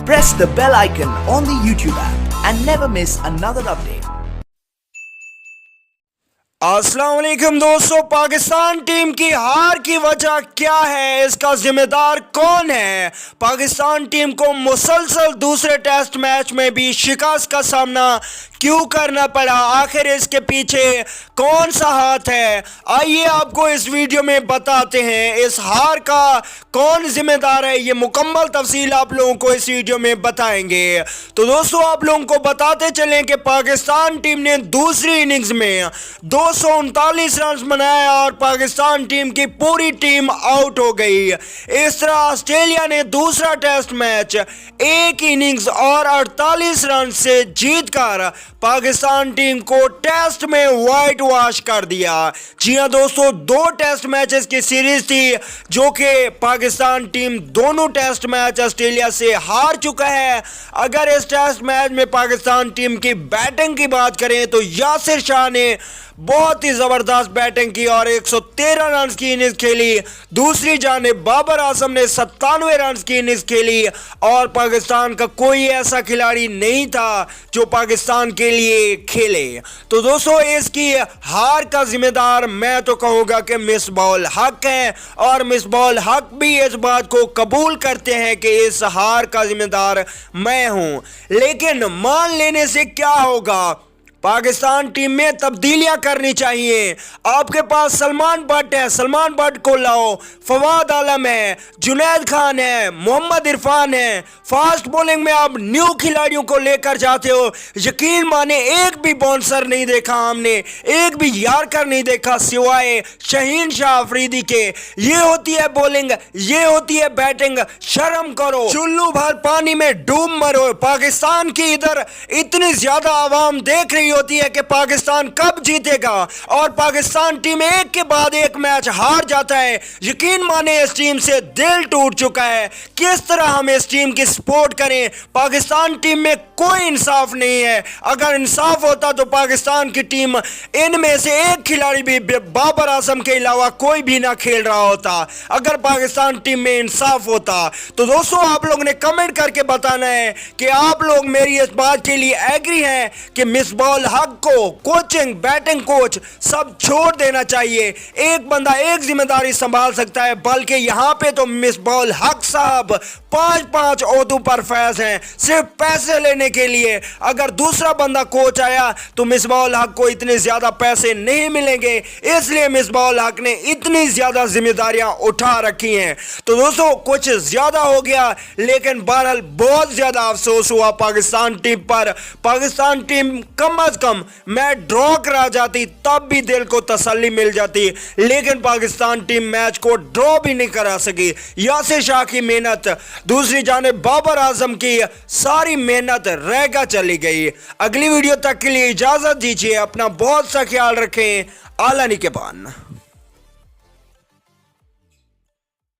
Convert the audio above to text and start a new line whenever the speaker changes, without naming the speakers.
Press the bell icon on the YouTube app and never miss another update.
अस्सलाम वालेकुम दोस्तों, Pakistan team की हार की वजह क्या है, इसका जिम्मेदार कौन है? पाकिस्तान टीम को मुसलसल दूसरे टेस्ट मैच में भी शिकस्त का सामना क्यों करना पड़ा? आखिर इसके पीछे कौन सा हाथ है? आइए आपको इस वीडियो में बताते हैं इस हार का कौन जिम्मेदार है। ये मुकम्मल तफसील आप लोगों को इस वीडियो में बताएंगे। तो दोस्तों आप लोगों को बताते चलें कि पाकिस्तान टीम ने दूसरी इनिंग्स में 239 रन बनाए और पाकिस्तान टीम की पूरी टीम आउट हो गई। इस तरह ऑस्ट्रेलिया ने दूसरा टेस्ट मैच एक इनिंग्स और 48 रन से जीतकर पाकिस्तान टीम को टेस्ट में व्हाइट वॉश कर दिया। जी हां दोस्तों, दो टेस्ट मैचेस की सीरीज थी जो कि पाकिस्तान टीम दोनों टेस्ट मैच ऑस्ट्रेलिया से हार चुका है। अगर इस टेस्ट मैच में पाकिस्तान टीम की बैटिंग की बात करें तो यासिर शाह ने बहुत ही जबरदस्त बैटिंग की और 113 रन की इनिंग्स खेली। दूसरी जानिब बाबर आजम ने 97 रन की इनिंग्स खेली और पाकिस्तान का कोई ऐसा खिलाड़ी नहीं था जो पाकिस्तान के लिए खेले। तो दोस्तों इसकी हार का जिम्मेदार मैं तो कहूँगा कि मिसबाउल हक है और मिसबाउल हक भी इस बात को कबूल करते हैं कि इस हार का जिम्मेदार मैं हूँ। लेकिन मान लेने से क्या होगा? पाकिस्तान टीम में तब्दीलियां करनी चाहिए। आपके पास सलमान बट है, सलमान बट को लाओ। फवाद आलम है, जुनैद खान है, मोहम्मद इरफान है। फास्ट बॉलिंग में आप न्यू खिलाड़ियों को लेकर जाते हो। यकीन माने एक भी बाउंसर नहीं देखा हमने, एक भी यार्कर नहीं देखा सिवाय शहीन शाह अफरीदी के। ये होती है बॉलिंग, ये होती है बैटिंग। शर्म करो, चुल्लू भर पानी में डूब मरो। पाकिस्तान की इधर इतनी ज्यादा आवाम देख रही होती है कि पाकिस्तान कब जीतेगा और पाकिस्तान टीम एक के बाद एक मैच हार जाता है। यकीन माने इस टीम से दिल टूट चुका है। किस तरह हम इस टीम की सपोर्ट करें? पाकिस्तान टीम में कोई इंसाफ नहीं है। अगर इंसाफ होता तो पाकिस्तान की टीम इनमें से एक खिलाड़ी भी बाबर आजम के अलावा कोई भी ना खेल रहा होता। अगर पाकिस्तान टीम में इंसाफ होता तो दोस्तों आप लोग ने कमेंट करके बताना है कि आप लोग मेरी इस बात के लिए एग्री हैं कि मिसबाउल हक को कोचिंग, बैटिंग कोच सब छोड़ देना चाहिए। एक बंदा एक जिम्मेदारी संभाल सकता है, बल्कि यहां पे तो मिसबाउल हक साहब 5-5 ओहदों पर फैज हैं सिर्फ पैसे लेने के लिए। अगर दूसरा बंदा कोच आया तो मिसबाउल हक को इतने ज्यादा पैसे नहीं मिलेंगे, इसलिए मिसबाउल हक ने इतनी ज्यादा जिम्मेदारियां उठा रखी हैं। तो दोस्तों कुछ ज्यादा हो गया, लेकिन बहरहाल बहुत ज्यादा अफसोस हुआ पाकिस्तान टीम पर। पाकिस्तान टीम कम अज कम मैच ड्रॉ करा जाती तब भी दिल को तसल्ली मिल जाती, लेकिन पाकिस्तान टीम मैच को ड्रॉ भी नहीं करा सकी। यासिर शाह की मेहनत, दूसरी जानिब बाबर आजम की सारी मेहनत रहकर चली गई। अगली वीडियो तक के लिए इजाजत दीजिए। अपना बहुत सा ख्याल रखें। आला निगहबान।